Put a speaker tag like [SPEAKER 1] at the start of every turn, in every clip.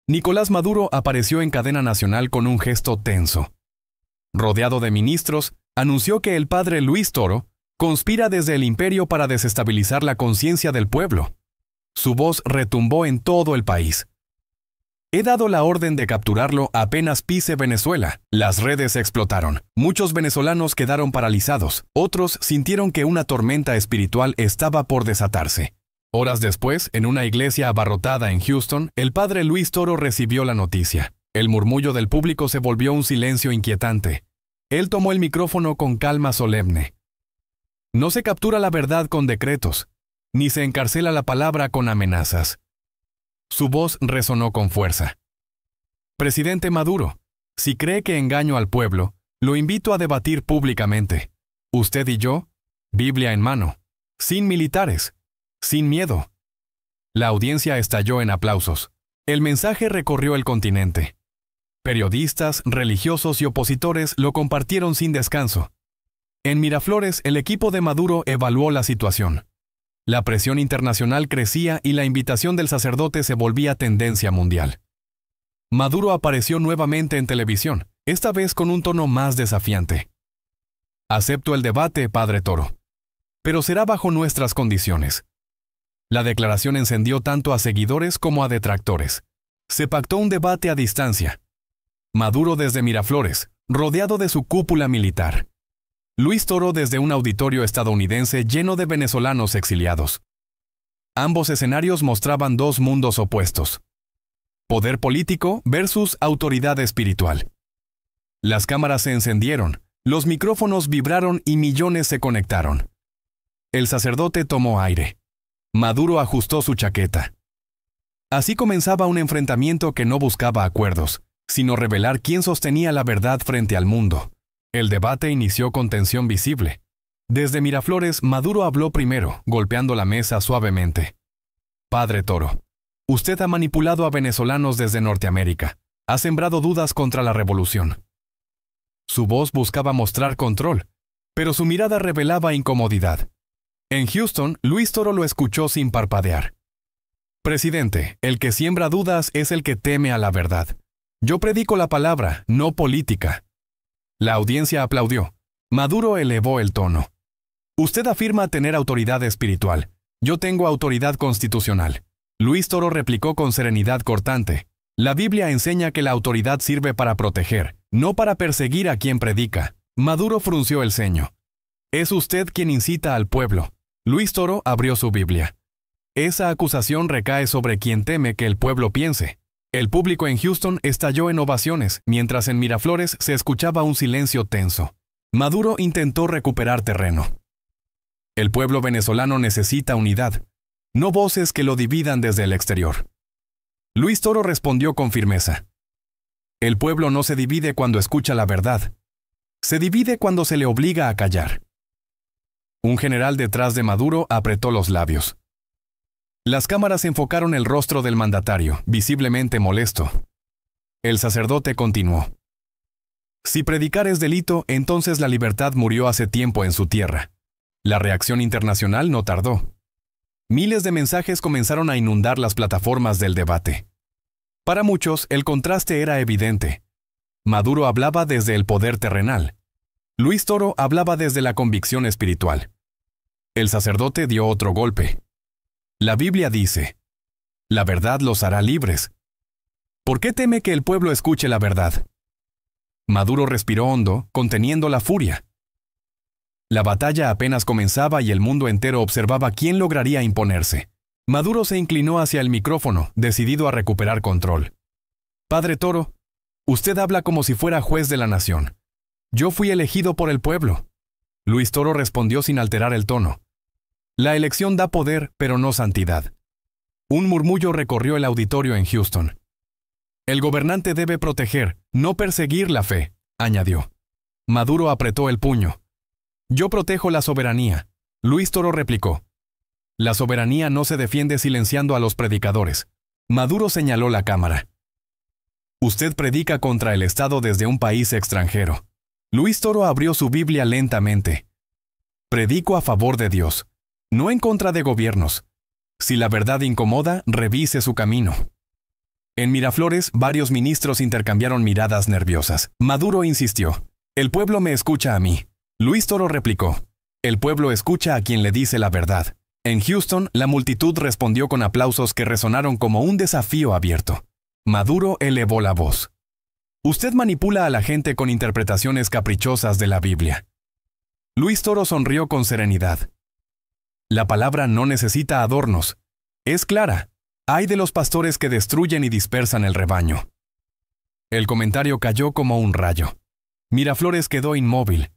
[SPEAKER 1] Nicolás Maduro apareció en cadena nacional con un gesto tenso. Rodeado de ministros, anunció que el padre Luis Toro conspira desde el imperio para desestabilizar la conciencia del pueblo. Su voz retumbó en todo el país. He dado la orden de capturarlo apenas pise Venezuela. Las redes explotaron. Muchos venezolanos quedaron paralizados. Otros sintieron que una tormenta espiritual estaba por desatarse. Horas después, en una iglesia abarrotada en Houston, el padre Luis Toro recibió la noticia. El murmullo del público se volvió un silencio inquietante. Él tomó el micrófono con calma solemne. No se captura la verdad con decretos, ni se encarcela la palabra con amenazas. Su voz resonó con fuerza. Presidente Maduro, si cree que engaño al pueblo, lo invito a debatir públicamente. Usted y yo, Biblia en mano, sin militares, sin miedo. La audiencia estalló en aplausos. El mensaje recorrió el continente. Periodistas, religiosos y opositores lo compartieron sin descanso. En Miraflores, el equipo de Maduro evaluó la situación. La presión internacional crecía y la invitación del sacerdote se volvía tendencia mundial. Maduro apareció nuevamente en televisión, esta vez con un tono más desafiante. Acepto el debate, padre Toro, pero será bajo nuestras condiciones. La declaración encendió tanto a seguidores como a detractores. Se pactó un debate a distancia. Maduro desde Miraflores, rodeado de su cúpula militar. Luis Toro desde un auditorio estadounidense lleno de venezolanos exiliados. Ambos escenarios mostraban dos mundos opuestos. Poder político versus autoridad espiritual. Las cámaras se encendieron, los micrófonos vibraron y millones se conectaron. El sacerdote tomó aire. Maduro ajustó su chaqueta. Así comenzaba un enfrentamiento que no buscaba acuerdos, sino revelar quién sostenía la verdad frente al mundo. El debate inició con tensión visible. Desde Miraflores, Maduro habló primero, golpeando la mesa suavemente. Padre Toro, usted ha manipulado a venezolanos desde Norteamérica. Ha sembrado dudas contra la revolución. Su voz buscaba mostrar control, pero su mirada revelaba incomodidad. En Houston, Luis Toro lo escuchó sin parpadear. Presidente, el que siembra dudas es el que teme a la verdad. Yo predico la palabra, no política. La audiencia aplaudió. Maduro elevó el tono. Usted afirma tener autoridad espiritual. Yo tengo autoridad constitucional. Luis Toro replicó con serenidad cortante. La Biblia enseña que la autoridad sirve para proteger, no para perseguir a quien predica. Maduro frunció el ceño. Es usted quien incita al pueblo. Luis Toro abrió su Biblia. Esa acusación recae sobre quien teme que el pueblo piense. El público en Houston estalló en ovaciones, mientras en Miraflores se escuchaba un silencio tenso. Maduro intentó recuperar terreno. El pueblo venezolano necesita unidad, no voces que lo dividan desde el exterior. Luis Toro respondió con firmeza. El pueblo no se divide cuando escucha la verdad. Se divide cuando se le obliga a callar. Un general detrás de Maduro apretó los labios. Las cámaras enfocaron el rostro del mandatario, visiblemente molesto. El sacerdote continuó. Si predicar es delito, entonces la libertad murió hace tiempo en su tierra. La reacción internacional no tardó. Miles de mensajes comenzaron a inundar las plataformas del debate. Para muchos, el contraste era evidente. Maduro hablaba desde el poder terrenal. Luis Toro hablaba desde la convicción espiritual. El sacerdote dio otro golpe. La Biblia dice, la verdad los hará libres. ¿Por qué teme que el pueblo escuche la verdad? Maduro respiró hondo, conteniendo la furia. La batalla apenas comenzaba y el mundo entero observaba quién lograría imponerse. Maduro se inclinó hacia el micrófono, decidido a recuperar control. Padre Toro, usted habla como si fuera juez de la nación. Yo fui elegido por el pueblo. Luis Toro respondió sin alterar el tono. La elección da poder, pero no santidad. Un murmullo recorrió el auditorio en Houston. El gobernante debe proteger, no perseguir la fe, añadió. Maduro apretó el puño. Yo protejo la soberanía. Luis Toro replicó. La soberanía no se defiende silenciando a los predicadores. Maduro señaló la cámara. Usted predica contra el Estado desde un país extranjero. Luis Toro abrió su Biblia lentamente. Predico a favor de Dios, no en contra de gobiernos. Si la verdad incomoda, revise su camino. En Miraflores, varios ministros intercambiaron miradas nerviosas. Maduro insistió: «El pueblo me escucha a mí». Luis Toro replicó: «El pueblo escucha a quien le dice la verdad». En Houston, la multitud respondió con aplausos que resonaron como un desafío abierto. Maduro elevó la voz: «Usted manipula a la gente con interpretaciones caprichosas de la Biblia». Luis Toro sonrió con serenidad. «La palabra no necesita adornos. Es clara. Ay de los pastores que destruyen y dispersan el rebaño». El comentario cayó como un rayo. Miraflores quedó inmóvil.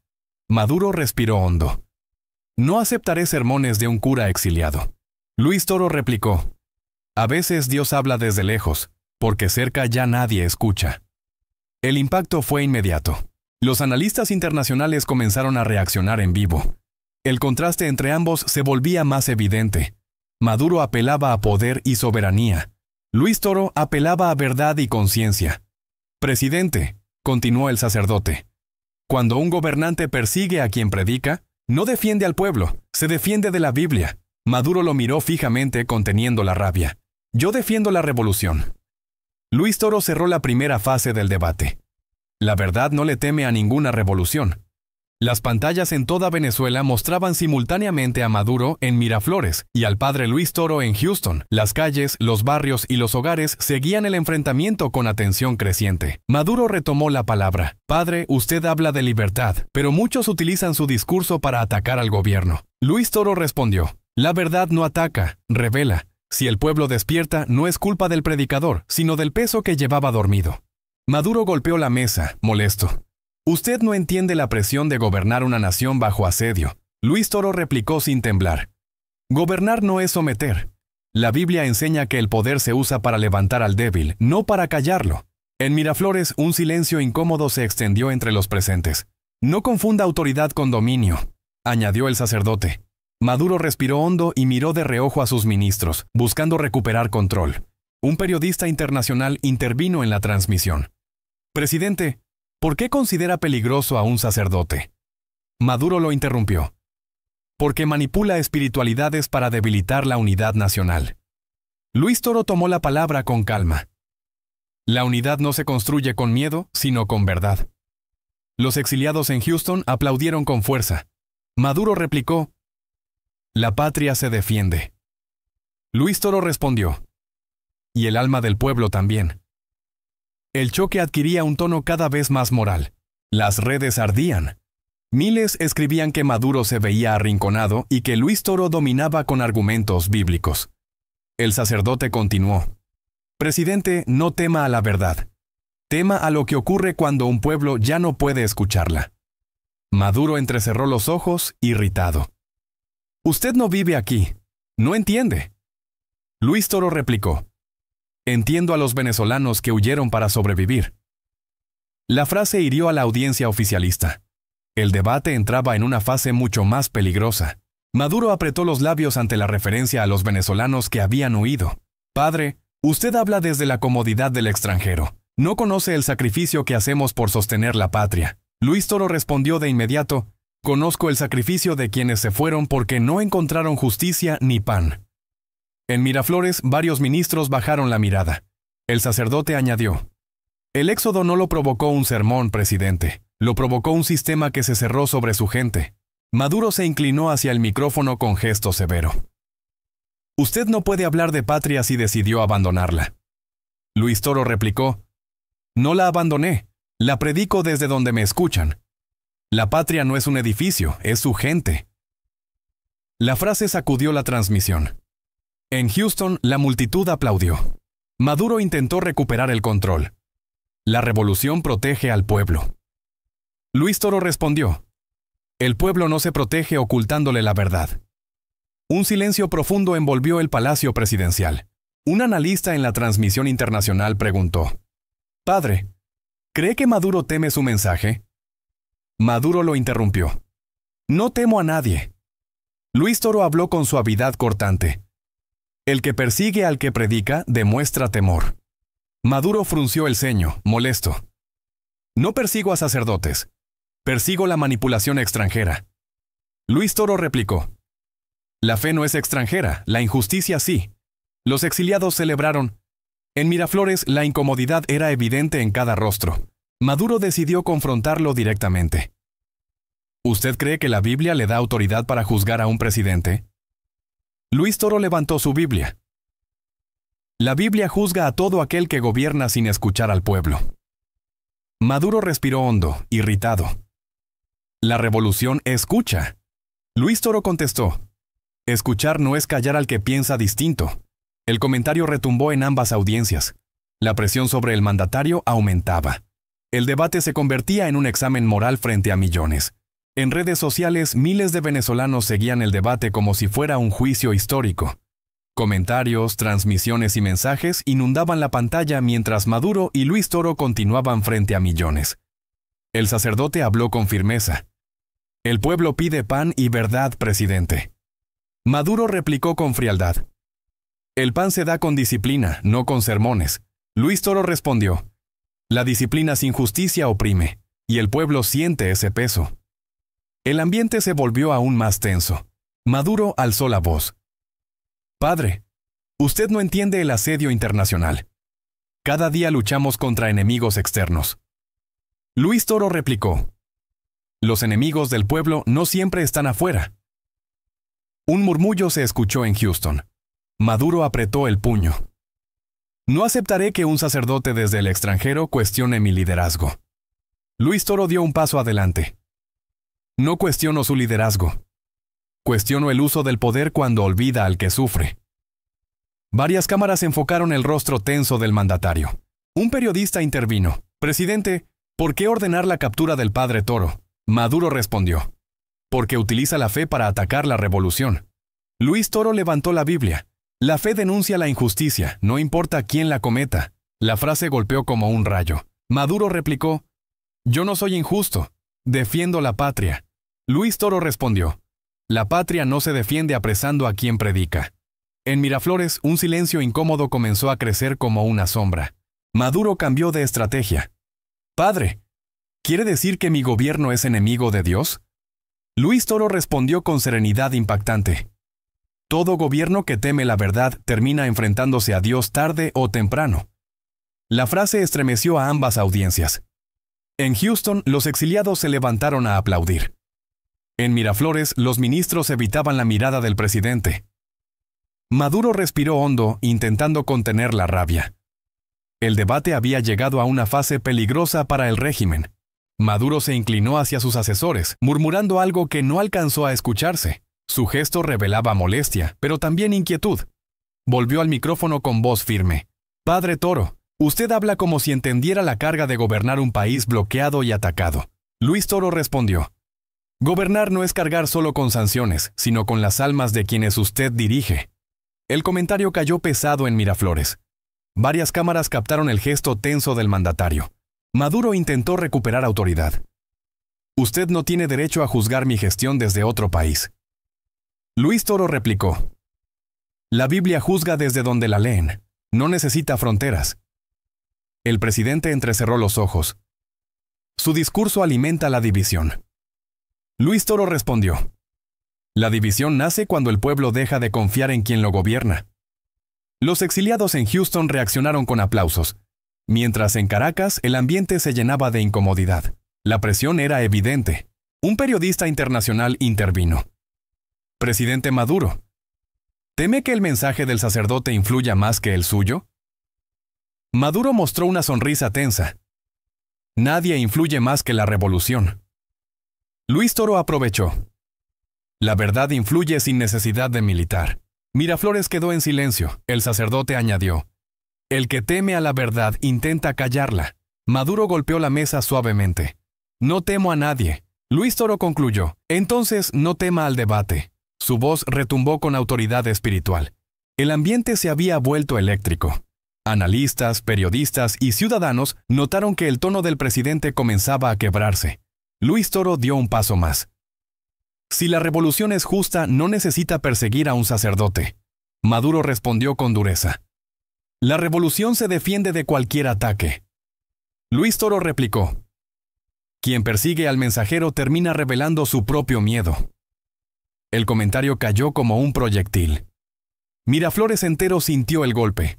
[SPEAKER 1] Maduro respiró hondo. «No aceptaré sermones de un cura exiliado». Luis Toro replicó: «A veces Dios habla desde lejos, porque cerca ya nadie escucha». El impacto fue inmediato. Los analistas internacionales comenzaron a reaccionar en vivo. El contraste entre ambos se volvía más evidente. Maduro apelaba a poder y soberanía. Luis Toro apelaba a verdad y conciencia. «Presidente», continuó el sacerdote, «cuando un gobernante persigue a quien predica, no defiende al pueblo, se defiende de la Biblia». Maduro lo miró fijamente conteniendo la rabia. «Yo defiendo la revolución». Luis Toro cerró la primera fase del debate. La verdad no le teme a ninguna revolución. Las pantallas en toda Venezuela mostraban simultáneamente a Maduro en Miraflores y al padre Luis Toro en Houston. Las calles, los barrios y los hogares seguían el enfrentamiento con atención creciente. Maduro retomó la palabra: «Padre, usted habla de libertad, pero muchos utilizan su discurso para atacar al gobierno». Luis Toro respondió: «La verdad no ataca, revela. Si el pueblo despierta, no es culpa del predicador, sino del peso que llevaba dormido». Maduro golpeó la mesa, molesto. «Usted no entiende la presión de gobernar una nación bajo asedio». Luis Toro replicó sin temblar: «Gobernar no es someter. La Biblia enseña que el poder se usa para levantar al débil, no para callarlo». En Miraflores, un silencio incómodo se extendió entre los presentes. «No confunda autoridad con dominio», añadió el sacerdote. Maduro respiró hondo y miró de reojo a sus ministros, buscando recuperar control. Un periodista internacional intervino en la transmisión. «Presidente, ¿por qué considera peligroso a un sacerdote?». Maduro lo interrumpió: «Porque manipula espiritualidades para debilitar la unidad nacional». Luis Toro tomó la palabra con calma: «La unidad no se construye con miedo, sino con verdad». Los exiliados en Houston aplaudieron con fuerza. Maduro replicó: «La patria se defiende». Luis Toro respondió: «Y el alma del pueblo también». El choque adquiría un tono cada vez más moral. Las redes ardían. Miles escribían que Maduro se veía arrinconado y que Luis Toro dominaba con argumentos bíblicos. El sacerdote continuó: «Presidente, no tema a la verdad. Tema a lo que ocurre cuando un pueblo ya no puede escucharla». Maduro entrecerró los ojos, irritado. «Usted no vive aquí. No entiende». Luis Toro replicó: «Entiendo a los venezolanos que huyeron para sobrevivir». La frase hirió a la audiencia oficialista. El debate entraba en una fase mucho más peligrosa. Maduro apretó los labios ante la referencia a los venezolanos que habían huido. «Padre, usted habla desde la comodidad del extranjero. No conoce el sacrificio que hacemos por sostener la patria». Luis Toro respondió de inmediato: «Conozco el sacrificio de quienes se fueron porque no encontraron justicia ni pan». En Miraflores, varios ministros bajaron la mirada. El sacerdote añadió: «El éxodo no lo provocó un sermón, presidente. Lo provocó un sistema que se cerró sobre su gente». Maduro se inclinó hacia el micrófono con gesto severo. «Usted no puede hablar de patria si decidió abandonarla». Luis Toro replicó: «No la abandoné. La predico desde donde me escuchan. La patria no es un edificio, es su gente». La frase sacudió la transmisión. En Houston, la multitud aplaudió. Maduro intentó recuperar el control. «La revolución protege al pueblo». Luis Toro respondió: «El pueblo no se protege ocultándole la verdad». Un silencio profundo envolvió el palacio presidencial. Un analista en la transmisión internacional preguntó: «Padre, ¿cree que Maduro teme su mensaje?». Maduro lo interrumpió: «No temo a nadie». Luis Toro habló con suavidad cortante: «El que persigue al que predica demuestra temor». Maduro frunció el ceño, molesto: «No persigo a sacerdotes. Persigo la manipulación extranjera». Luis Toro replicó: «La fe no es extranjera, la injusticia sí». Los exiliados celebraron: En Miraflores, la incomodidad era evidente en cada rostro. Maduro decidió confrontarlo directamente. ¿Usted cree que la Biblia le da autoridad para juzgar a un presidente? Luis Toro levantó su Biblia. La Biblia juzga a todo aquel que gobierna sin escuchar al pueblo. Maduro respiró hondo, irritado. La revolución escucha. Luis Toro contestó. Escuchar no es callar al que piensa distinto. El comentario retumbó en ambas audiencias. La presión sobre el mandatario aumentaba. El debate se convertía en un examen moral frente a millones. En redes sociales, miles de venezolanos seguían el debate como si fuera un juicio histórico. Comentarios, transmisiones y mensajes inundaban la pantalla mientras Maduro y Luis Toro continuaban frente a millones. El sacerdote habló con firmeza. El pueblo pide pan y verdad, presidente. Maduro replicó con frialdad. El pan se da con disciplina, no con sermones. Luis Toro respondió. La disciplina sin justicia oprime, y el pueblo siente ese peso. El ambiente se volvió aún más tenso. Maduro alzó la voz. Padre, usted no entiende el asedio internacional. Cada día luchamos contra enemigos externos. Luis Toro replicó. Los enemigos del pueblo no siempre están afuera. Un murmullo se escuchó en Houston. Maduro apretó el puño. No aceptaré que un sacerdote desde el extranjero cuestione mi liderazgo. Luis Toro dio un paso adelante. No cuestiono su liderazgo. Cuestiono el uso del poder cuando olvida al que sufre. Varias cámaras enfocaron el rostro tenso del mandatario. Un periodista intervino. Presidente, ¿por qué ordenar la captura del padre Toro? Maduro respondió. Porque utiliza la fe para atacar la revolución. Luis Toro levantó la Biblia. La fe denuncia la injusticia, no importa quién la cometa. La frase golpeó como un rayo. Maduro replicó. Yo no soy injusto. Defiendo la patria. Luis Toro respondió. La patria no se defiende apresando a quien predica. En Miraflores, un silencio incómodo comenzó a crecer como una sombra. Maduro cambió de estrategia. Padre, ¿quiere decir que mi gobierno es enemigo de Dios? Luis Toro respondió con serenidad impactante. Todo gobierno que teme la verdad termina enfrentándose a Dios tarde o temprano. La frase estremeció a ambas audiencias. En Houston, los exiliados se levantaron a aplaudir. En Miraflores, los ministros evitaban la mirada del presidente. Maduro respiró hondo, intentando contener la rabia. El debate había llegado a una fase peligrosa para el régimen. Maduro se inclinó hacia sus asesores, murmurando algo que no alcanzó a escucharse. Su gesto revelaba molestia, pero también inquietud. Volvió al micrófono con voz firme. Padre Toro, usted habla como si entendiera la carga de gobernar un país bloqueado y atacado. Luis Toro respondió. Gobernar no es cargar solo con sanciones, sino con las almas de quienes usted dirige. El comentario cayó pesado en Miraflores. Varias cámaras captaron el gesto tenso del mandatario. Maduro intentó recuperar autoridad. Usted no tiene derecho a juzgar mi gestión desde otro país. Luis Toro replicó. La Biblia juzga desde donde la leen. No necesita fronteras. El presidente entrecerró los ojos. Su discurso alimenta la división. Luis Toro respondió. La división nace cuando el pueblo deja de confiar en quien lo gobierna. Los exiliados en Houston reaccionaron con aplausos, mientras en Caracas el ambiente se llenaba de incomodidad. La presión era evidente. Un periodista internacional intervino. Presidente Maduro, ¿teme que el mensaje del sacerdote influya más que el suyo? Maduro mostró una sonrisa tensa. Nadie influye más que la revolución. Luis Toro aprovechó. La verdad influye sin necesidad de militar. Miraflores quedó en silencio. El sacerdote añadió. El que teme a la verdad intenta callarla. Maduro golpeó la mesa suavemente. No temo a nadie. Luis Toro concluyó. Entonces no tema al debate. Su voz retumbó con autoridad espiritual. El ambiente se había vuelto eléctrico. Analistas, periodistas y ciudadanos notaron que el tono del presidente comenzaba a quebrarse. Luis Toro dio un paso más. Si la revolución es justa, no necesita perseguir a un sacerdote. Maduro respondió con dureza. La revolución se defiende de cualquier ataque. Luis Toro replicó. Quien persigue al mensajero termina revelando su propio miedo. El comentario cayó como un proyectil. Miraflores entero sintió el golpe.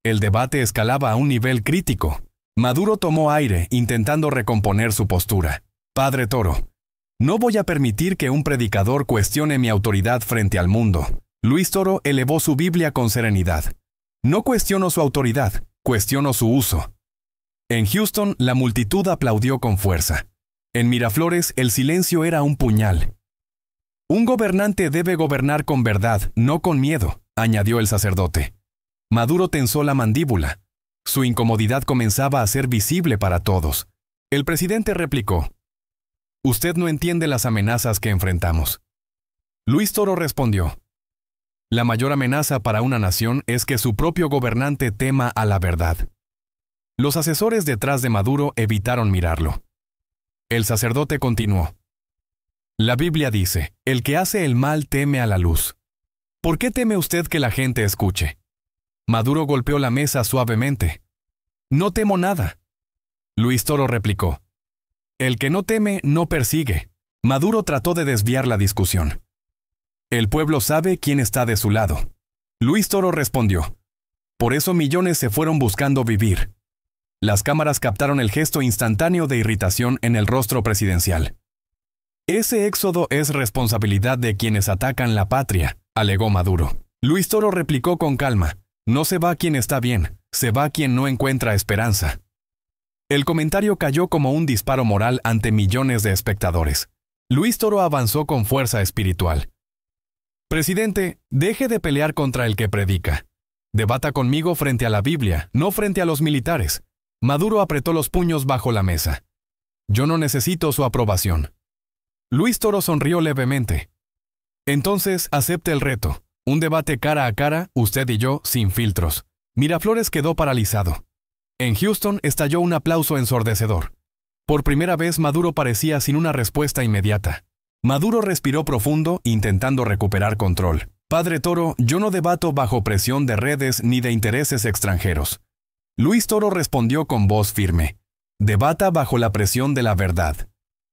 [SPEAKER 1] El debate escalaba a un nivel crítico. Maduro tomó aire, intentando recomponer su postura. Padre Toro, no voy a permitir que un predicador cuestione mi autoridad frente al mundo. Luis Toro elevó su Biblia con serenidad. No cuestiono su autoridad, cuestiono su uso. En Houston, la multitud aplaudió con fuerza. En Miraflores, el silencio era un puñal. Un gobernante debe gobernar con verdad, no con miedo, añadió el sacerdote. Maduro tensó la mandíbula. Su incomodidad comenzaba a ser visible para todos. El presidente replicó: «Usted no entiende las amenazas que enfrentamos». Luis Toro respondió: «La mayor amenaza para una nación es que su propio gobernante tema a la verdad». Los asesores detrás de Maduro evitaron mirarlo. El sacerdote continuó: «La Biblia dice, el que hace el mal teme a la luz. ¿Por qué teme usted que la gente escuche?». Maduro golpeó la mesa suavemente. «No temo nada». Luis Toro replicó: «El que no teme no persigue». Maduro trató de desviar la discusión. «El pueblo sabe quién está de su lado». Luis Toro respondió: «Por eso millones se fueron buscando vivir». Las cámaras captaron el gesto instantáneo de irritación en el rostro presidencial. «Ese éxodo es responsabilidad de quienes atacan la patria», alegó Maduro. Luis Toro replicó con calma: «No se va quien está bien, se va quien no encuentra esperanza». El comentario cayó como un disparo moral ante millones de espectadores. Luis Toro avanzó con fuerza espiritual. «Presidente, deje de pelear contra el que predica. Debata conmigo frente a la Biblia, no frente a los militares». Maduro apretó los puños bajo la mesa. «Yo no necesito su aprobación». Luis Toro sonrió levemente. «Entonces, acepte el reto. Un debate cara a cara, usted y yo, sin filtros». Miraflores quedó paralizado. En Houston estalló un aplauso ensordecedor. Por primera vez Maduro parecía sin una respuesta inmediata. Maduro respiró profundo, intentando recuperar control. «Padre Toro, yo no debato bajo presión de redes ni de intereses extranjeros». Luis Toro respondió con voz firme: «Debata bajo la presión de la verdad».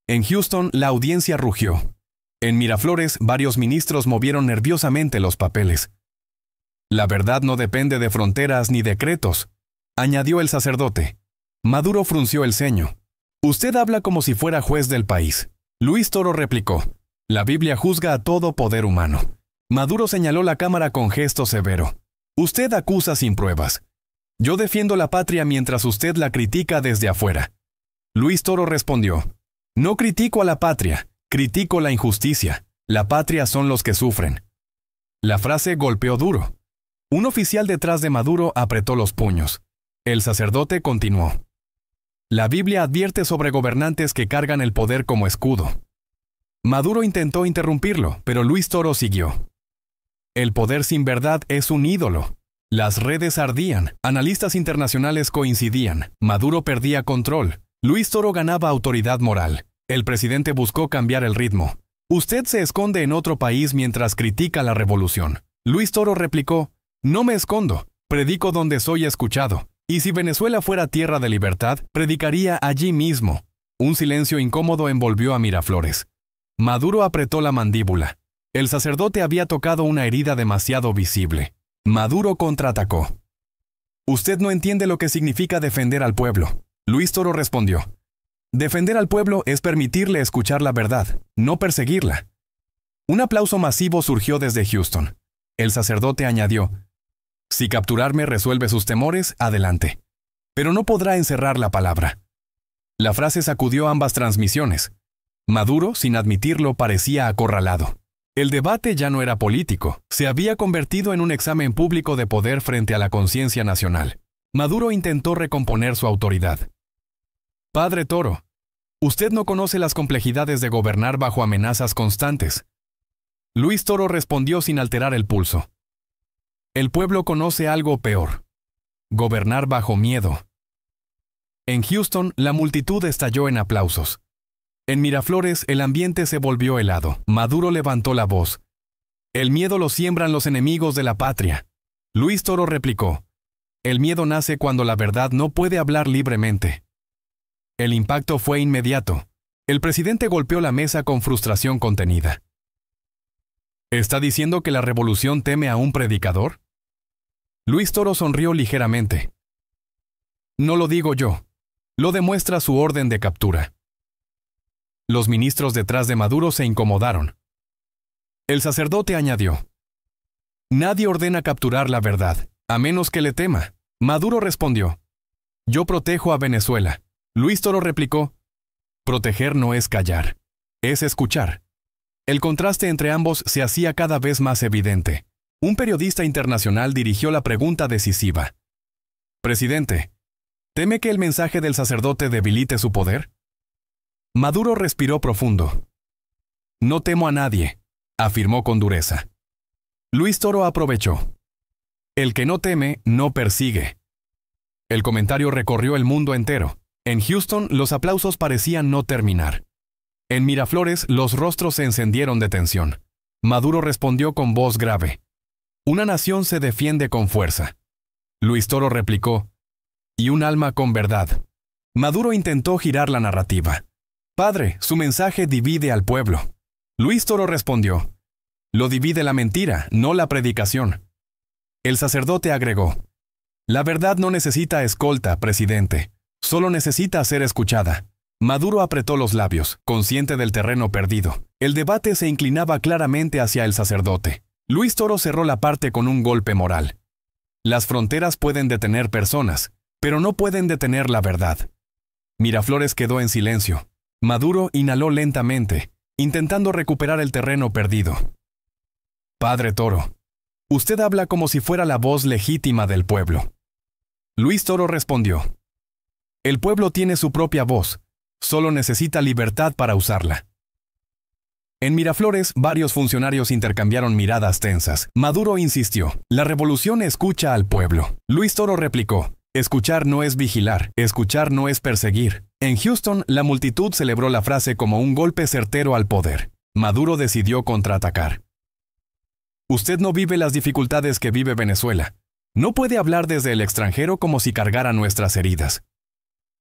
[SPEAKER 1] En Houston, la audiencia rugió. En Miraflores, varios ministros movieron nerviosamente los papeles. «La verdad no depende de fronteras ni decretos», añadió el sacerdote. Maduro frunció el ceño. «Usted habla como si fuera juez del país». Luis Toro replicó: «La Biblia juzga a todo poder humano». Maduro señaló la cámara con gesto severo. «Usted acusa sin pruebas. Yo defiendo la patria mientras usted la critica desde afuera». Luis Toro respondió: «No critico a la patria, critico la injusticia. La patria son los que sufren». La frase golpeó duro. Un oficial detrás de Maduro apretó los puños. El sacerdote continuó: «La Biblia advierte sobre gobernantes que cargan el poder como escudo». Maduro intentó interrumpirlo, pero Luis Toro siguió: «El poder sin verdad es un ídolo». Las redes ardían, analistas internacionales coincidían, Maduro perdía control, Luis Toro ganaba autoridad moral. El presidente buscó cambiar el ritmo. «Usted se esconde en otro país mientras critica la revolución». Luis Toro replicó: «No me escondo, predico donde soy escuchado. Y si Venezuela fuera tierra de libertad, predicaría allí mismo». Un silencio incómodo envolvió a Miraflores. Maduro apretó la mandíbula. El sacerdote había tocado una herida demasiado visible. Maduro contraatacó: «Usted no entiende lo que significa defender al pueblo». Luis Toro respondió: «Defender al pueblo es permitirle escuchar la verdad, no perseguirla». Un aplauso masivo surgió desde Houston. El sacerdote añadió: «Si capturarme resuelve sus temores, adelante. Pero no podrá encerrar la palabra». La frase sacudió ambas transmisiones. Maduro, sin admitirlo, parecía acorralado. El debate ya no era político, se había convertido en un examen público de poder frente a la conciencia nacional. Maduro intentó recomponer su autoridad. «Padre Toro, usted no conoce las complejidades de gobernar bajo amenazas constantes». Luis Toro respondió sin alterar el pulso: «El pueblo conoce algo peor: gobernar bajo miedo». En Houston, la multitud estalló en aplausos. En Miraflores, el ambiente se volvió helado. Maduro levantó la voz: «El miedo lo siembran los enemigos de la patria». Luis Toro replicó: «El miedo nace cuando la verdad no puede hablar libremente». El impacto fue inmediato. El presidente golpeó la mesa con frustración contenida. ¿Está diciendo que la revolución teme a un predicador? Luis Toro sonrió ligeramente. No lo digo yo. Lo demuestra su orden de captura. Los ministros detrás de Maduro se incomodaron. El sacerdote añadió: Nadie ordena capturar la verdad, a menos que le tema. Maduro respondió: Yo protejo a Venezuela. Luis Toro replicó: Proteger no es callar, es escuchar. El contraste entre ambos se hacía cada vez más evidente. Un periodista internacional dirigió la pregunta decisiva: Presidente, ¿teme que el mensaje del sacerdote debilite su poder? Maduro respiró profundo. No temo a nadie, afirmó con dureza. Luis Toro aprovechó. El que no teme, no persigue. El comentario recorrió el mundo entero. En Houston, los aplausos parecían no terminar. En Miraflores, los rostros se encendieron de tensión. Maduro respondió con voz grave: Una nación se defiende con fuerza. Luis Toro replicó: Y un alma con verdad. Maduro intentó girar la narrativa. Padre, su mensaje divide al pueblo. Luis Toro respondió: Lo divide la mentira, no la predicación. El sacerdote agregó: La verdad no necesita escolta, presidente. Solo necesita ser escuchada. Maduro apretó los labios, consciente del terreno perdido. El debate se inclinaba claramente hacia el sacerdote. Luis Toro cerró la parte con un golpe moral. Las fronteras pueden detener personas, pero no pueden detener la verdad. Miraflores quedó en silencio. Maduro inhaló lentamente, intentando recuperar el terreno perdido. Padre Toro, usted habla como si fuera la voz legítima del pueblo. Luis Toro respondió: El pueblo tiene su propia voz, solo necesita libertad para usarla. En Miraflores, varios funcionarios intercambiaron miradas tensas. Maduro insistió: La revolución escucha al pueblo. Luis Toro replicó: Escuchar no es vigilar, escuchar no es perseguir. En Houston, la multitud celebró la frase como un golpe certero al poder. Maduro decidió contraatacar. Usted no vive las dificultades que vive Venezuela. No puede hablar desde el extranjero como si cargara nuestras heridas.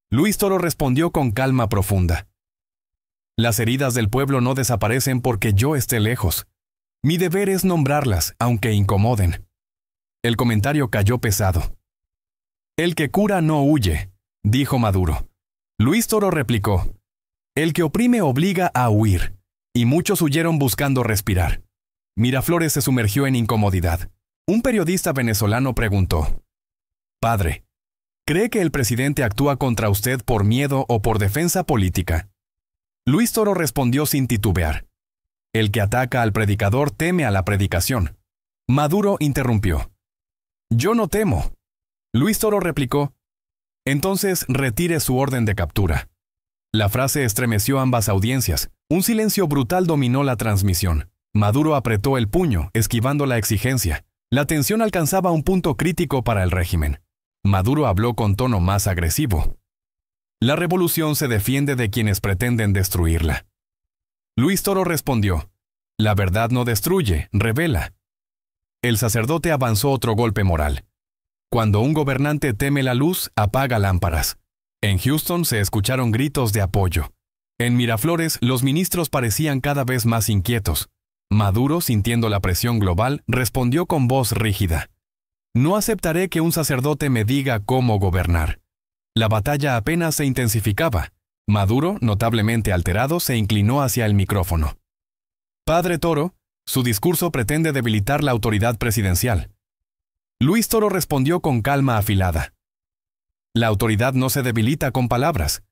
[SPEAKER 1] Luis Toro respondió con calma profunda: Las heridas del pueblo no desaparecen porque yo esté lejos. Mi deber es nombrarlas, aunque incomoden. El comentario cayó pesado. El que cura no huye, dijo Maduro. Luis Toro replicó: El que oprime obliga a huir, y muchos huyeron buscando respirar. Miraflores se sumergió en incomodidad. Un periodista venezolano preguntó: Padre, ¿cree que el presidente actúa contra usted por miedo o por defensa política? Luis Toro respondió sin titubear: El que ataca al predicador teme a la predicación. Maduro interrumpió: Yo no temo. Luis Toro replicó: Entonces retire su orden de captura. La frase estremeció ambas audiencias. Un silencio brutal dominó la transmisión. Maduro apretó el puño, esquivando la exigencia. La tensión alcanzaba un punto crítico para el régimen. Maduro habló con tono más agresivo: La revolución se defiende de quienes pretenden destruirla. Luis Toro respondió: La verdad no destruye, revela. El sacerdote avanzó otro golpe moral. Cuando un gobernante teme la luz, apaga lámparas. En Houston se escucharon gritos de apoyo. En Miraflores, los ministros parecían cada vez más inquietos. Maduro, sintiendo la presión global, respondió con voz rígida: No aceptaré que un sacerdote me diga cómo gobernar. La batalla apenas se intensificaba. Maduro, notablemente alterado, se inclinó hacia el micrófono. Padre Toro, su discurso pretende debilitar la autoridad presidencial. Luis Toro respondió con calma afilada: La autoridad no se debilita con palabras.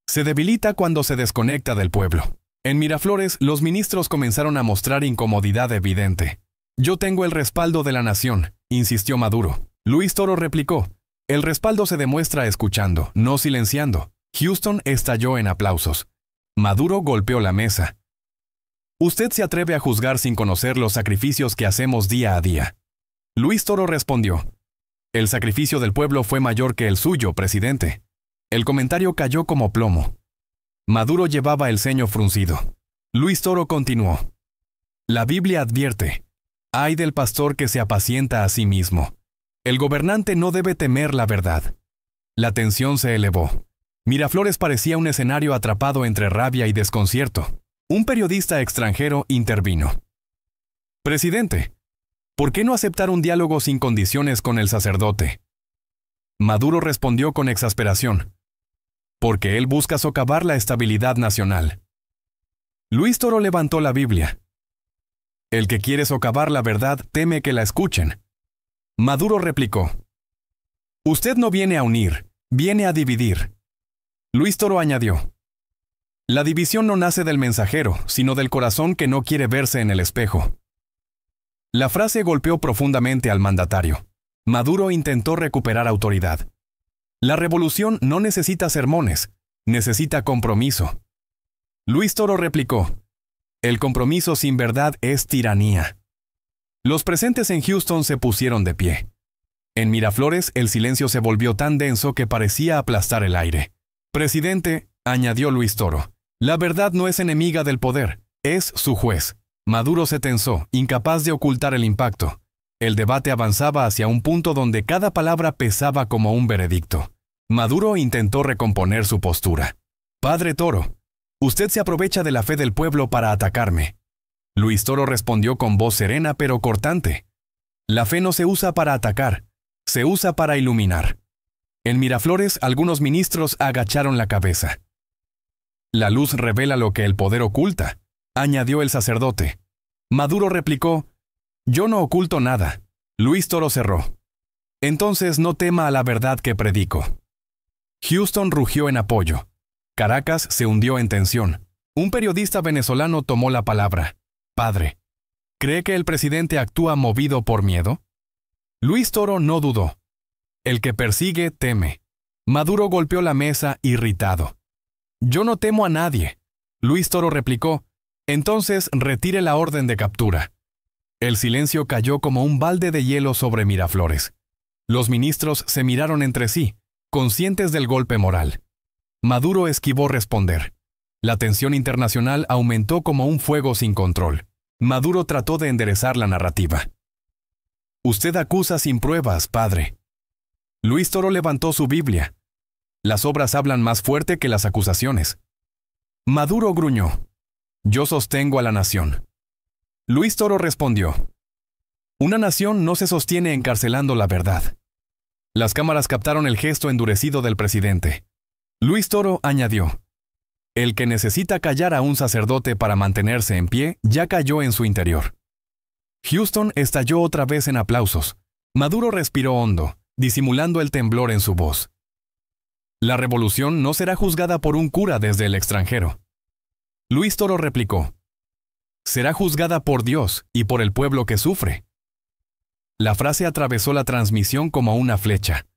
[SPEAKER 1] Se debilita cuando se desconecta del pueblo. En Miraflores, los ministros comenzaron a mostrar incomodidad evidente. Yo tengo el respaldo de la nación, insistió Maduro. Luis Toro replicó: El respaldo se demuestra escuchando, no silenciando. Houston estalló en aplausos. Maduro golpeó la mesa. Usted se atreve a juzgar sin conocer los sacrificios que hacemos día a día. Luis Toro respondió: El sacrificio del pueblo fue mayor que el suyo, presidente. El comentario cayó como plomo. Maduro llevaba el ceño fruncido. Luis Toro continuó: La Biblia advierte: Ay del pastor que se apacienta a sí mismo. El gobernante no debe temer la verdad. La tensión se elevó. Miraflores parecía un escenario atrapado entre rabia y desconcierto. Un periodista extranjero intervino. Presidente, ¿Por qué no aceptar un diálogo sin condiciones con el sacerdote? Maduro respondió con exasperación. Porque él busca socavar la estabilidad nacional. Luis Toro levantó la Biblia. El que quiere socavar la verdad teme que la escuchen. Maduro replicó. Usted no viene a unir, viene a dividir. Luis Toro añadió. La división no nace del mensajero, sino del corazón que no quiere verse en el espejo. La frase golpeó profundamente al mandatario. Maduro intentó recuperar autoridad. La revolución no necesita sermones, necesita compromiso. Luis Toro replicó. El compromiso sin verdad es tiranía. Los presentes en Houston se pusieron de pie. En Miraflores el silencio se volvió tan denso que parecía aplastar el aire. Presidente, añadió Luis Toro, la verdad no es enemiga del poder, es su juez. Maduro se tensó, incapaz de ocultar el impacto. El debate avanzaba hacia un punto donde cada palabra pesaba como un veredicto. Maduro intentó recomponer su postura. Padre Toro, usted se aprovecha de la fe del pueblo para atacarme. Luis Toro respondió con voz serena pero cortante. La fe no se usa para atacar, se usa para iluminar. En Miraflores, algunos ministros agacharon la cabeza. La luz revela lo que el poder oculta, añadió el sacerdote. Maduro replicó, yo no oculto nada. Luis Toro cerró. Entonces no tema a la verdad que predico. Houston rugió en apoyo. Caracas se hundió en tensión. Un periodista venezolano tomó la palabra. Padre, ¿cree que el presidente actúa movido por miedo? Luis Toro no dudó. El que persigue, teme. Maduro golpeó la mesa, irritado. Yo no temo a nadie. Luis Toro replicó. Entonces retire la orden de captura. El silencio cayó como un balde de hielo sobre Miraflores. Los ministros se miraron entre sí, conscientes del golpe moral. Maduro esquivó responder. La tensión internacional aumentó como un fuego sin control. Maduro trató de enderezar la narrativa. Usted acusa sin pruebas, padre. Luis Toro levantó su Biblia. Las obras hablan más fuerte que las acusaciones. Maduro gruñó. Yo sostengo a la nación. Luis Toro respondió. Una nación no se sostiene encarcelando la verdad. Las cámaras captaron el gesto endurecido del presidente. Luis Toro añadió. El que necesita callar a un sacerdote para mantenerse en pie ya cayó en su interior. Houston estalló otra vez en aplausos. Maduro respiró hondo, disimulando el temblor en su voz. La revolución no será juzgada por un cura desde el extranjero. Luis Toro replicó. Será juzgada por Dios y por el pueblo que sufre. La frase atravesó la transmisión como una flecha.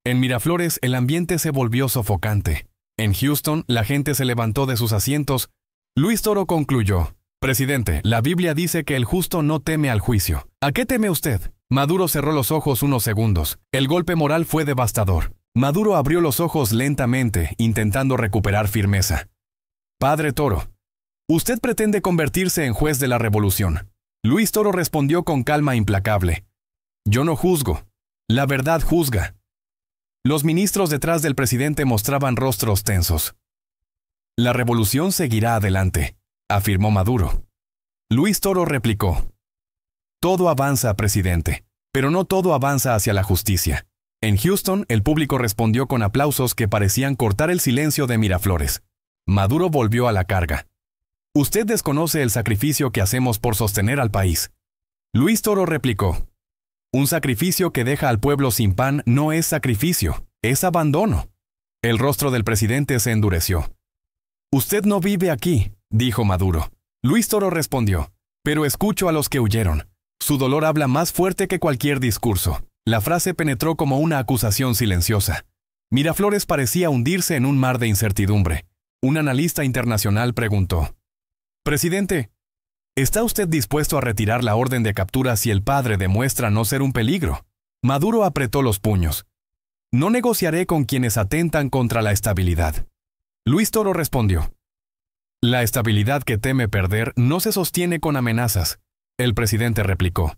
[SPEAKER 1] En Miraflores el ambiente se volvió sofocante. En Houston la gente se levantó de sus asientos. Luis Toro concluyó. Presidente, la Biblia dice que el justo no teme al juicio. ¿A qué teme usted? Maduro cerró los ojos unos segundos. El golpe moral fue devastador. Maduro abrió los ojos lentamente, intentando recuperar firmeza. Padre Toro, usted pretende convertirse en juez de la revolución. Luis Toro respondió con calma implacable. Yo no juzgo. La verdad juzga. Los ministros detrás del presidente mostraban rostros tensos. La revolución seguirá adelante, afirmó Maduro. Luis Toro replicó. Todo avanza, presidente, pero no todo avanza hacia la justicia. En Houston, el público respondió con aplausos que parecían cortar el silencio de Miraflores. Maduro volvió a la carga. Usted desconoce el sacrificio que hacemos por sostener al país. Luis Toro replicó. Un sacrificio que deja al pueblo sin pan no es sacrificio, es abandono. El rostro del presidente se endureció. Usted no vive aquí, dijo Maduro. Luis Toro respondió. Pero escucho a los que huyeron. Su dolor habla más fuerte que cualquier discurso. La frase penetró como una acusación silenciosa. Miraflores parecía hundirse en un mar de incertidumbre. Un analista internacional preguntó. Presidente, ¿está usted dispuesto a retirar la orden de captura si el padre demuestra no ser un peligro? Maduro apretó los puños. No negociaré con quienes atentan contra la estabilidad. Luis Toro respondió. La estabilidad que teme perder no se sostiene con amenazas. El presidente replicó.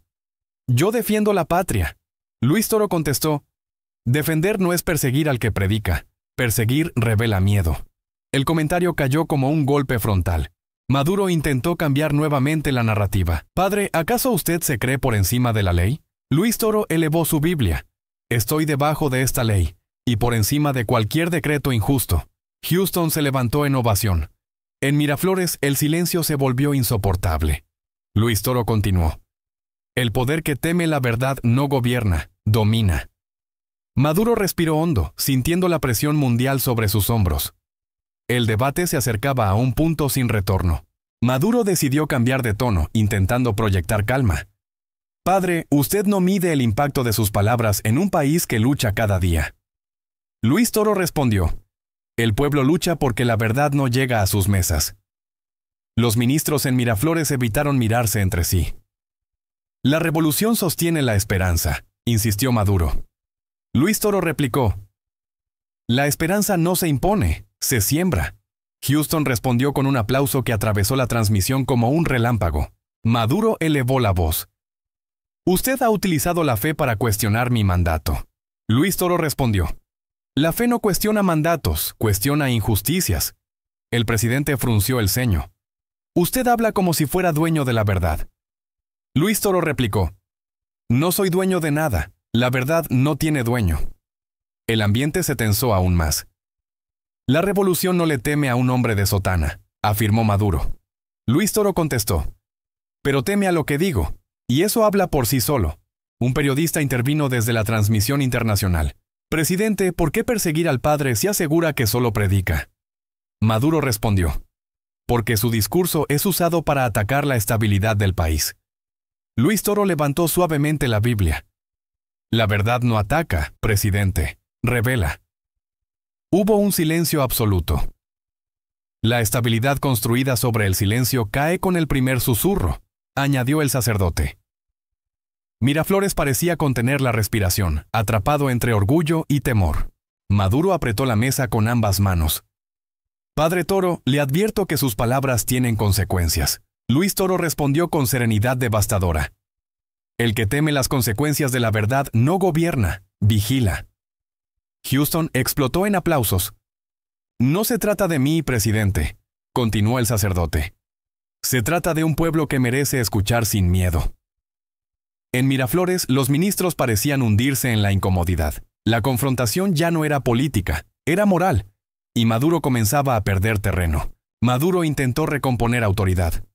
[SPEAKER 1] Yo defiendo la patria. Luis Toro contestó. Defender no es perseguir al que predica. Perseguir revela miedo. El comentario cayó como un golpe frontal. Maduro intentó cambiar nuevamente la narrativa. Padre, ¿acaso usted se cree por encima de la ley? Luis Toro elevó su Biblia. Estoy debajo de esta ley, y por encima de cualquier decreto injusto. Houston se levantó en ovación. En Miraflores el silencio se volvió insoportable. Luis Toro continuó. El poder que teme la verdad no gobierna, domina. Maduro respiró hondo, sintiendo la presión mundial sobre sus hombros. El debate se acercaba a un punto sin retorno. Maduro decidió cambiar de tono, intentando proyectar calma. Padre, usted no mide el impacto de sus palabras en un país que lucha cada día. Luis Toro respondió. El pueblo lucha porque la verdad no llega a sus mesas. Los ministros en Miraflores evitaron mirarse entre sí. La revolución sostiene la esperanza, insistió Maduro. Luis Toro replicó. La esperanza no se impone, se siembra. Houston respondió con un aplauso que atravesó la transmisión como un relámpago. Maduro elevó la voz. Usted ha utilizado la fe para cuestionar mi mandato. Luis Toro respondió. La fe no cuestiona mandatos, cuestiona injusticias. El presidente frunció el ceño. Usted habla como si fuera dueño de la verdad. Luis Toro replicó. No soy dueño de nada, la verdad no tiene dueño. El ambiente se tensó aún más. La revolución no le teme a un hombre de sotana, afirmó Maduro. Luis Toro contestó. Pero teme a lo que digo, y eso habla por sí solo. Un periodista intervino desde la transmisión internacional. Presidente, ¿por qué perseguir al padre si asegura que solo predica? Maduro respondió. Porque su discurso es usado para atacar la estabilidad del país. Luis Toro levantó suavemente la Biblia. La verdad no ataca, presidente, revela. Hubo un silencio absoluto. La estabilidad construida sobre el silencio cae con el primer susurro, añadió el sacerdote. Miraflores parecía contener la respiración, atrapado entre orgullo y temor. Maduro apretó la mesa con ambas manos. Padre Toro, le advierto que sus palabras tienen consecuencias. Luis Toro respondió con serenidad devastadora. El que teme las consecuencias de la verdad no gobierna, vigila. Houston explotó en aplausos. No se trata de mí, presidente, continuó el sacerdote. Se trata de un pueblo que merece escuchar sin miedo. En Miraflores, los ministros parecían hundirse en la incomodidad. La confrontación ya no era política, era moral, y Maduro comenzaba a perder terreno. Maduro intentó recomponer autoridad.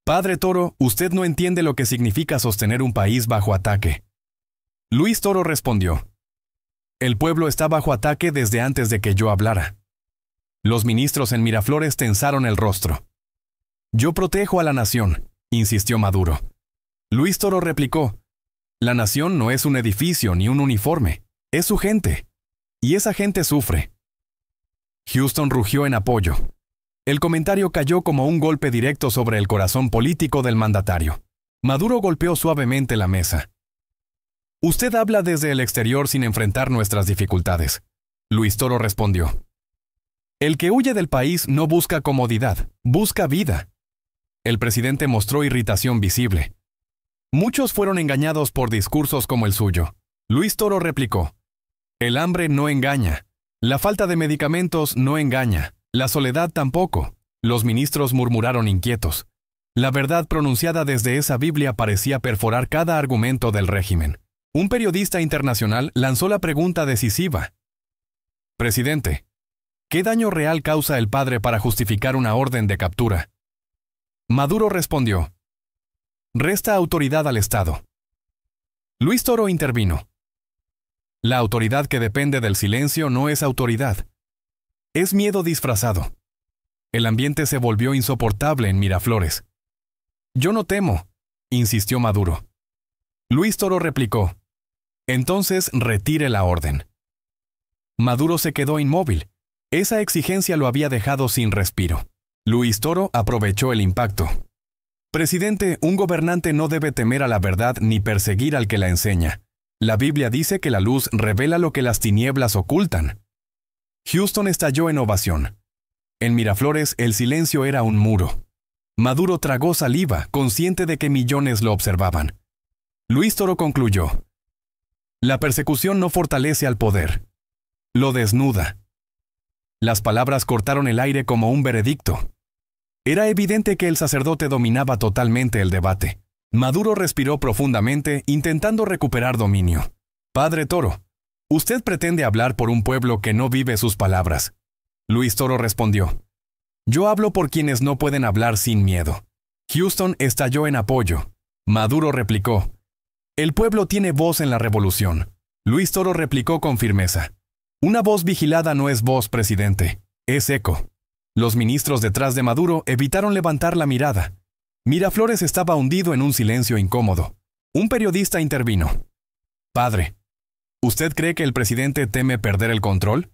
[SPEAKER 1] Padre Toro, usted no entiende lo que significa sostener un país bajo ataque. Luis Toro respondió. El pueblo está bajo ataque desde antes de que yo hablara. Los ministros en Miraflores tensaron el rostro. Yo protejo a la nación, insistió Maduro. Luis Toro replicó. La nación no es un edificio ni un uniforme, es su gente. Y esa gente sufre. Houston rugió en apoyo. El comentario cayó como un golpe directo sobre el corazón político del mandatario. Maduro golpeó suavemente la mesa. Usted habla desde el exterior sin enfrentar nuestras dificultades. Luis Toro respondió. El que huye del país no busca comodidad, busca vida. El presidente mostró irritación visible. Muchos fueron engañados por discursos como el suyo. Luis Toro replicó. El hambre no engaña. La falta de medicamentos no engaña. La soledad tampoco. Los ministros murmuraron inquietos. La verdad pronunciada desde esa Biblia parecía perforar cada argumento del régimen. Un periodista internacional lanzó la pregunta decisiva. Presidente, ¿qué daño real causa el padre para justificar una orden de captura? Maduro respondió. Resta autoridad al Estado. Luis Toro intervino. La autoridad que depende del silencio no es autoridad. Es miedo disfrazado. El ambiente se volvió insoportable en Miraflores. Yo no temo, insistió Maduro. Luis Toro replicó. Entonces retire la orden. Maduro se quedó inmóvil. Esa exigencia lo había dejado sin respiro. Luis Toro aprovechó el impacto. Presidente, un gobernante no debe temer a la verdad ni perseguir al que la enseña. La Biblia dice que la luz revela lo que las tinieblas ocultan. Houston estalló en ovación. En Miraflores el silencio era un muro. Maduro tragó saliva, consciente de que millones lo observaban. Luis Toro concluyó. La persecución no fortalece al poder. Lo desnuda. Las palabras cortaron el aire como un veredicto. Era evidente que el sacerdote dominaba totalmente el debate. Maduro respiró profundamente, intentando recuperar dominio. Padre Toro, usted pretende hablar por un pueblo que no vive sus palabras. Luis Toro respondió. Yo hablo por quienes no pueden hablar sin miedo. Houston estalló en apoyo. Maduro replicó. El pueblo tiene voz en la revolución. Luis Toro replicó con firmeza. Una voz vigilada no es voz, presidente. Es eco. Los ministros detrás de Maduro evitaron levantar la mirada. Miraflores estaba hundido en un silencio incómodo. Un periodista intervino. Padre, ¿usted cree que el presidente teme perder el control?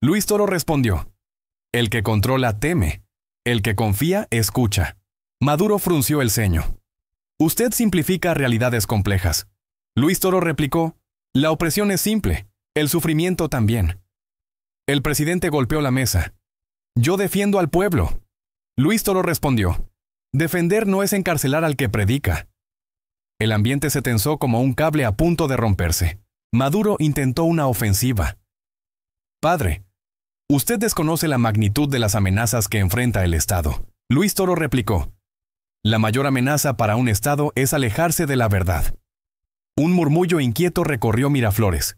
[SPEAKER 1] Luis Toro respondió. El que controla teme. El que confía escucha. Maduro frunció el ceño. Usted simplifica realidades complejas. Luis Toro replicó. La opresión es simple. El sufrimiento también. El presidente golpeó la mesa. Yo defiendo al pueblo. Luis Toro respondió. Defender no es encarcelar al que predica. El ambiente se tensó como un cable a punto de romperse. Maduro intentó una ofensiva. Padre, usted desconoce la magnitud de las amenazas que enfrenta el Estado. Luis Toro replicó. La mayor amenaza para un Estado es alejarse de la verdad. Un murmullo inquieto recorrió Miraflores.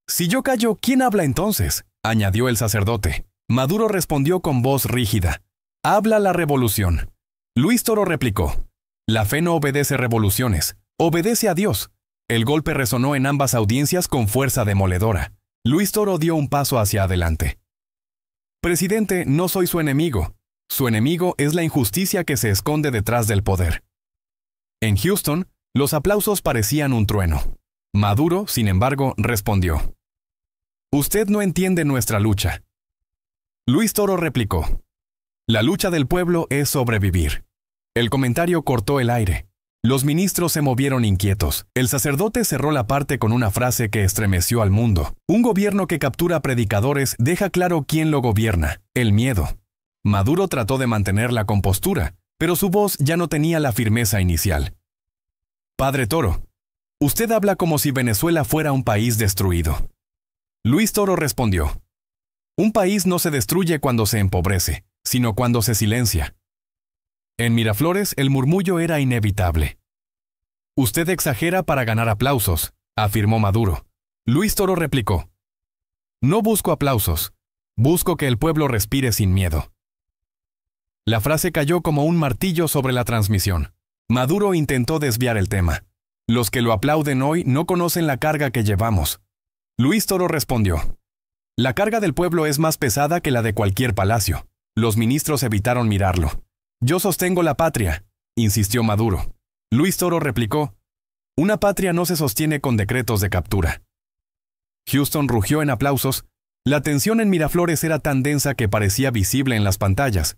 [SPEAKER 1] Si yo callo, ¿quién habla entonces? Añadió el sacerdote. Maduro respondió con voz rígida. Habla la revolución. Luis Toro replicó. La fe no obedece revoluciones, obedece a Dios. El golpe resonó en ambas audiencias con fuerza demoledora. Luis Toro dio un paso hacia adelante. Presidente, no soy su enemigo. Su enemigo es la injusticia que se esconde detrás del poder. En Houston, los aplausos parecían un trueno. Maduro, sin embargo, respondió. Usted no entiende nuestra lucha. Luis Toro replicó. La lucha del pueblo es sobrevivir. El comentario cortó el aire. Los ministros se movieron inquietos. El sacerdote cerró la parte con una frase que estremeció al mundo. Un gobierno que captura predicadores deja claro quién lo gobierna: el miedo. Maduro trató de mantener la compostura, pero su voz ya no tenía la firmeza inicial. Padre Toro, usted habla como si Venezuela fuera un país destruido. Luis Toro respondió. Un país no se destruye cuando se empobrece, sino cuando se silencia. En Miraflores el murmullo era inevitable. Usted exagera para ganar aplausos, afirmó Maduro. Luis Toro replicó. No busco aplausos, busco que el pueblo respire sin miedo. La frase cayó como un martillo sobre la transmisión. Maduro intentó desviar el tema. Los que lo aplauden hoy no conocen la carga que llevamos. Luis Toro respondió. La carga del pueblo es más pesada que la de cualquier palacio. Los ministros evitaron mirarlo. Yo sostengo la patria, insistió Maduro. Luis Toro replicó. Una patria no se sostiene con decretos de captura. Houston rugió en aplausos. La tensión en Miraflores era tan densa que parecía visible en las pantallas.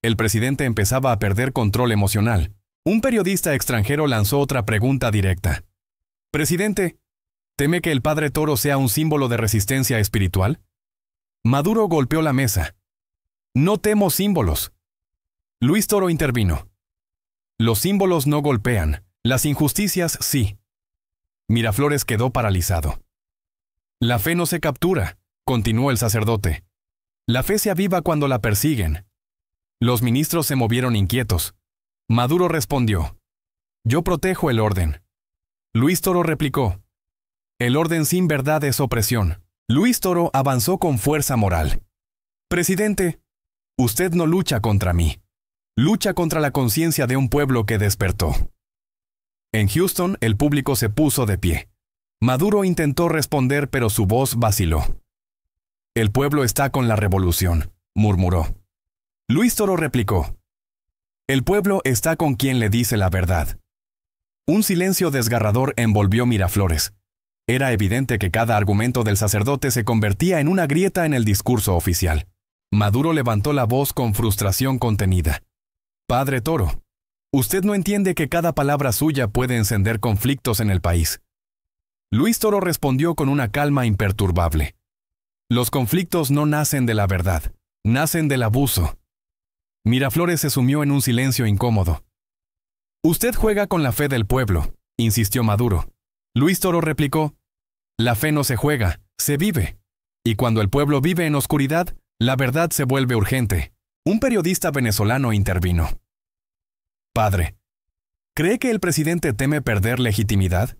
[SPEAKER 1] El presidente empezaba a perder control emocional. Un periodista extranjero lanzó otra pregunta directa. Presidente, ¿teme que el padre Toro sea un símbolo de resistencia espiritual? Maduro golpeó la mesa. No temo símbolos. Luis Toro intervino. Los símbolos no golpean, las injusticias sí. Miraflores quedó paralizado. La fe no se captura, continuó el sacerdote. La fe se aviva cuando la persiguen. Los ministros se movieron inquietos. Maduro respondió. Yo protejo el orden. Luis Toro replicó. El orden sin verdad es opresión. Luis Toro avanzó con fuerza moral. Presidente, usted no lucha contra mí. Lucha contra la conciencia de un pueblo que despertó. En Houston, el público se puso de pie. Maduro intentó responder, pero su voz vaciló. El pueblo está con la revolución, murmuró. Luis Toro replicó. El pueblo está con quien le dice la verdad. Un silencio desgarrador envolvió Miraflores. Era evidente que cada argumento del sacerdote se convertía en una grieta en el discurso oficial. Maduro levantó la voz con frustración contenida. Padre Toro, usted no entiende que cada palabra suya puede encender conflictos en el país. Luis Toro respondió con una calma imperturbable. Los conflictos no nacen de la verdad, nacen del abuso. Miraflores se sumió en un silencio incómodo. Usted juega con la fe del pueblo, insistió Maduro. Luis Toro replicó. La fe no se juega, se vive. Y cuando el pueblo vive en oscuridad, la verdad se vuelve urgente. Un periodista venezolano intervino. Padre, ¿cree que el presidente teme perder legitimidad?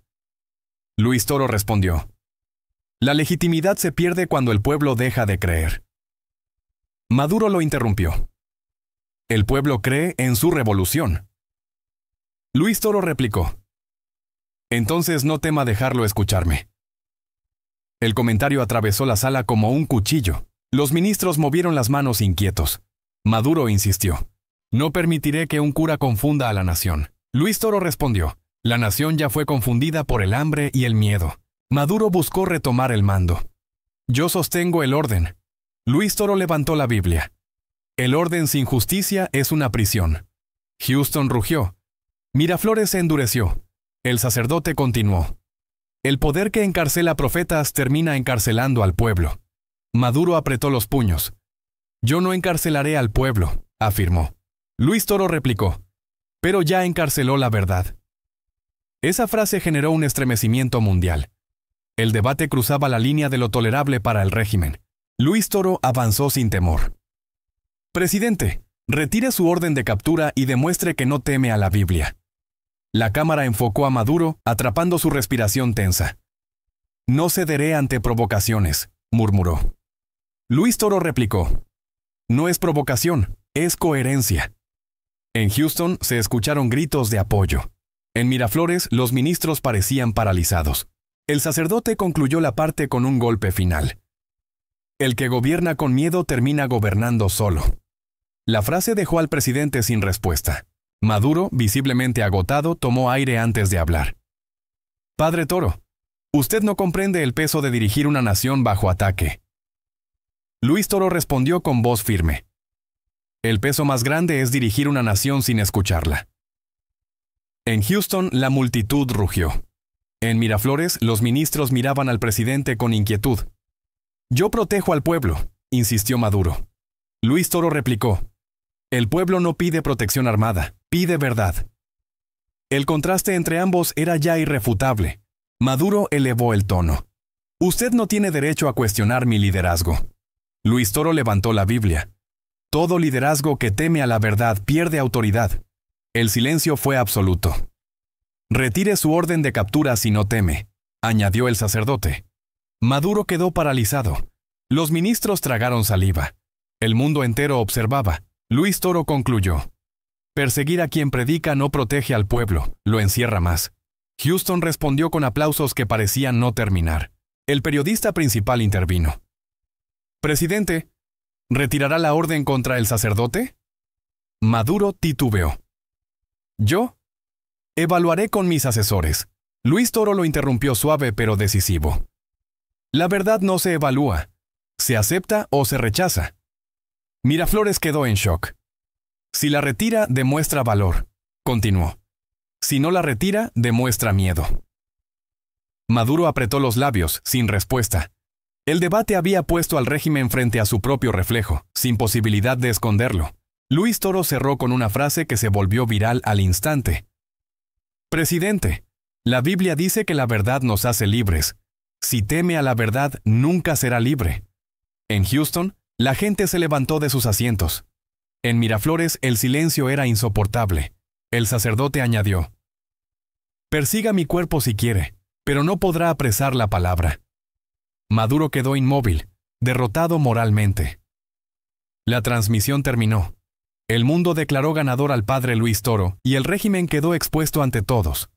[SPEAKER 1] Luis Toro respondió. La legitimidad se pierde cuando el pueblo deja de creer. Maduro lo interrumpió. El pueblo cree en su revolución. Luis Toro replicó. Entonces no tema dejarlo escucharme. El comentario atravesó la sala como un cuchillo. Los ministros movieron las manos inquietos. Maduro insistió. No permitiré que un cura confunda a la nación. Luis Toro respondió. La nación ya fue confundida por el hambre y el miedo. Maduro buscó retomar el mando. Yo sostengo el orden. Luis Toro levantó la Biblia. El orden sin justicia es una prisión. Houston rugió. Miraflores se endureció. El sacerdote continuó. El poder que encarcela profetas termina encarcelando al pueblo. Maduro apretó los puños. Yo no encarcelaré al pueblo, afirmó. Luis Toro replicó. Pero ya encarceló la verdad. Esa frase generó un estremecimiento mundial. El debate cruzaba la línea de lo tolerable para el régimen. Luis Toro avanzó sin temor. Presidente, retire su orden de captura y demuestre que no teme a la Biblia. La cámara enfocó a Maduro, atrapando su respiración tensa. No cederé ante provocaciones, murmuró. Luis Toro replicó. No es provocación, es coherencia. En Houston se escucharon gritos de apoyo. En Miraflores los ministros parecían paralizados. El sacerdote concluyó la parte con un golpe final. El que gobierna con miedo termina gobernando solo. La frase dejó al presidente sin respuesta. Maduro, visiblemente agotado, tomó aire antes de hablar. Padre Toro, usted no comprende el peso de dirigir una nación bajo ataque. Luis Toro respondió con voz firme. El peso más grande es dirigir una nación sin escucharla. En Houston, la multitud rugió. En Miraflores, los ministros miraban al presidente con inquietud. Yo protejo al pueblo, insistió Maduro. Luis Toro replicó. El pueblo no pide protección armada, pide verdad. El contraste entre ambos era ya irrefutable. Maduro elevó el tono. Usted no tiene derecho a cuestionar mi liderazgo. Luis Toro levantó la Biblia. Todo liderazgo que teme a la verdad pierde autoridad. El silencio fue absoluto. Retire su orden de captura si no teme, añadió el sacerdote. Maduro quedó paralizado. Los ministros tragaron saliva. El mundo entero observaba. Luis Toro concluyó. Perseguir a quien predica no protege al pueblo, lo encierra más. Houston respondió con aplausos que parecían no terminar. El periodista principal intervino. Presidente, ¿retirará la orden contra el sacerdote? Maduro titubeó. ¿Yo? Evaluaré con mis asesores. Luis Toro lo interrumpió suave pero decisivo. La verdad no se evalúa. Se acepta o se rechaza. Miraflores quedó en shock. Si la retira, demuestra valor, continuó. Si no la retira, demuestra miedo. Maduro apretó los labios, sin respuesta. El debate había puesto al régimen frente a su propio reflejo, sin posibilidad de esconderlo. Luis Toro cerró con una frase que se volvió viral al instante. Presidente, la Biblia dice que la verdad nos hace libres. Si teme a la verdad, nunca será libre. En Houston, la gente se levantó de sus asientos. En Miraflores, el silencio era insoportable. El sacerdote añadió. Persiga mi cuerpo si quiere, pero no podrá apresar la palabra. Maduro quedó inmóvil, derrotado moralmente. La transmisión terminó. El mundo declaró ganador al padre Luis Toro y el régimen quedó expuesto ante todos.